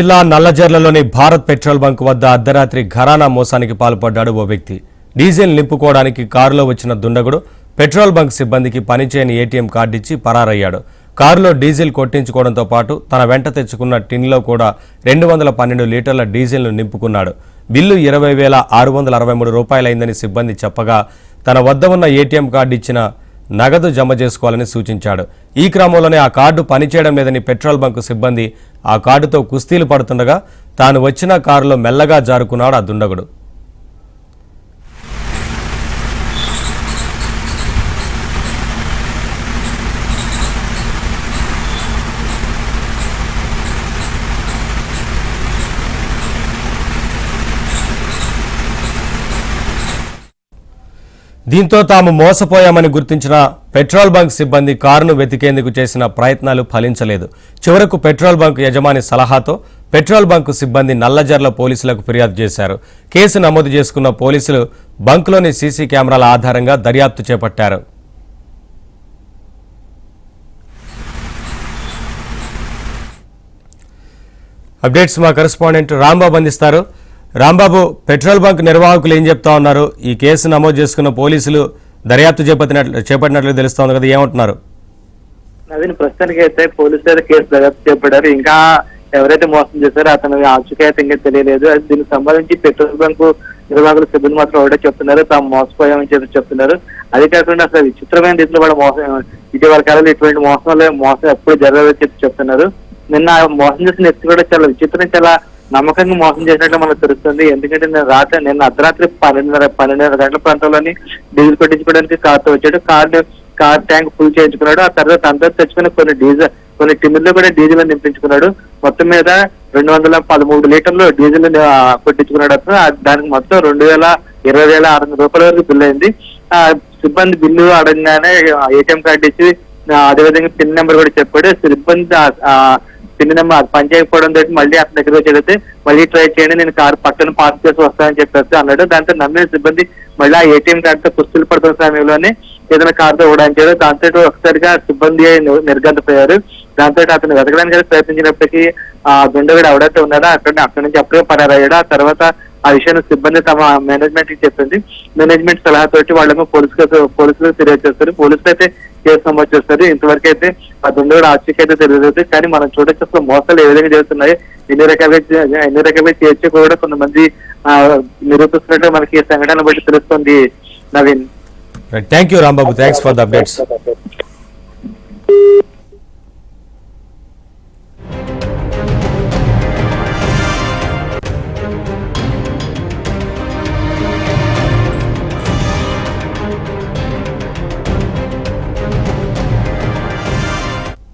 జిల్లా నల్లజర్లలోని Bharat petrol bunk వద్ద అర్ధరాత్రి ఘరానా మోసానికి పాల్పడ్డాడు ఓ వ్యక్తి. డీజిల్ నింపుకోవడానికి కారులో వచ్చిన దుండగుడు పెట్రోల్ బంక్ సిబ్బందికి పనిచేయని ఏటీఎం కార్డు ఇచ్చి పరారయ్యాడు. కారులో డీజిల్ కొట్టించుకోవడంతో పాటు తన వెంట తెచ్చుకున్న టిన్లో కూడా 212 లీటర్ల డీజిల్ను నింపుకున్నాడు. బిల్లు 20,663 రూపాయలైందని సిబ్బంది చెప్పగా తన వద్ద ఉన్న ఏటీఎం కార్డు ఇచ్చిన నగదు జమ చేసుకోవాలని సూచించాడు. ఈ క్రమంలోనే ఆ కార్డు పనిచేయడం లేదని పెట్రోల్ బంకు సిబ్బంది ఆ కార్డుతో కుస్తీలు పడుతుండగా తాను వచ్చిన కారులో మెల్లగా జారుకున్నాడు ఆ దుండగుడు. దీంతో తాము మోసపోయామని గుర్తించిన పెట్రోల్ బంక్ సిబ్బంది కారును వెతికేందుకు చేసిన ప్రయత్నాలు ఫలించలేదు. చివరకు పెట్రోల్ బంక్ యజమాని సలహాతో పెట్రోల్ బంకు సిబ్బంది నల్లజర్ల పోలీసులకు ఫిర్యాదు చేశారు. కేసు నమోదు చేసుకున్న పోలీసులు బంక్లోని సీసీ కెమెరాల ఆధారంగా దర్యాప్తు చేపట్టారు. అప్డేట్స్ మా కరెస్పాండెంట్ రాంబాబు అందిస్తారు. రాంబాబు, పెట్రోల్ బంక్ నిర్వాహకులు ఏం చెప్తా ఉన్నారు? ఈ కేసు నమోదు చేసుకున్న పోలీసులు దర్యాప్తు చేపట్టినట్లు తెలుస్తోంది కదా, ఏమంటున్నారు? నవీన్, ప్రస్తుతానికి అయితే పోలీసులు కేసు దర్యాప్తు చేపట్టారు. ఇంకా ఎవరైతే మోసం చేశారో అతను ఆచూకీ ఇంకా తెలియలేదు. దీనికి సంబంధించి పెట్రోల్ బంకు నిర్వాహకులు సిబ్బంది మాత్రం ఒకటే చెప్తున్నారు, తాము మోసపోయామని చెప్పి చెప్తున్నారు. అదే కాకుండా అసలు విచిత్రమైన రీతిలో కూడా మోసం, ఇటీవల కాలంలో ఇటువంటి మోసం ఎప్పుడు జరగదని చెప్పి చెప్తున్నారు. నిన్న మోసం చేసిన వ్యక్తి కూడా చాలా విచిత్రం, చాలా నమ్మకంగా మోసం చేసినట్లు మనకు తెలుస్తుంది. ఎందుకంటే నిన్న అర్ధరాత్రి 12:30 గంటల ప్రాంతంలోని డీజిల్ కొట్టించుకోవడానికి కార్తో వచ్చాడు. కార్ ట్యాంక్ ఫుల్ చేయించుకున్నాడు. ఆ తర్వాత అందరూ తెచ్చుకుని కొన్ని టిన్నుల్లో కూడా డీజిల్ నింపించుకున్నాడు. మొత్తం మీద 213 లీటర్లు డీజిల్ కొట్టించుకున్నాడు. దానికి మొత్తం 20,600 రూపాయల వరకు బిల్లు అయింది. సిబ్బంది బిల్లు అడగగానే ఏటీఎం కార్డు ఇచ్చి అదేవిధంగా పిన్ నెంబర్ కూడా చెప్పాడు. సిబ్బంది పిన్ నెంబర్ పనిచేయకపోవడం తోటి మళ్ళీ అతని దగ్గర వచ్చేదైతే మళ్ళీ ట్రై చేయండి, నేను కారు పక్కన పార్క్ చేసి వస్తానని చెప్పేసి అన్నాడు. దాంతో నమ్మిన సిబ్బంది మళ్ళీ ఆ ఏటీఎం కార్డుతో కుస్తీలు పడుతున్న సమయంలోనే ఏదైనా కారుతో ఓడించారు. దాంతో ఒకసారిగా సిబ్బంది నిర్గంతపోయారు. దాంతో అతను వెతకడానికి ప్రయత్నించినప్పటికీ ఆ దుండగుడు ఎవడైతే ఉన్నాడో అక్కడి నుంచి అప్పుడే పరారయ్యాడు. ఆ తర్వాత ఆ విషయాన్ని సిబ్బంది తమ మేనేజ్మెంట్ కి చెప్పింది. మేనేజ్మెంట్ సలహాతోటి వాళ్ళకు పోలీసులకు ఫిర్యాదు చేస్తారు. పోలీసులు అయితే కేసు నమోదు చేస్తారు. ఇంతవరకు అయితే ఆ దుండగుడు ఆచూకీ అయితే తెలియదు. కానీ మనం చూడొచ్చు అసలు మోసాలు ఏ విధంగా జరుగుతున్నాయి, ఎన్ని రకాలుగా చేర్చి కూడా కొంతమంది నిరూపిస్తున్నట్టు మనకి ఈ సంఘటన బట్టి తెలుస్తుంది. Naveen, thank you Rambabu, thanks for the updates.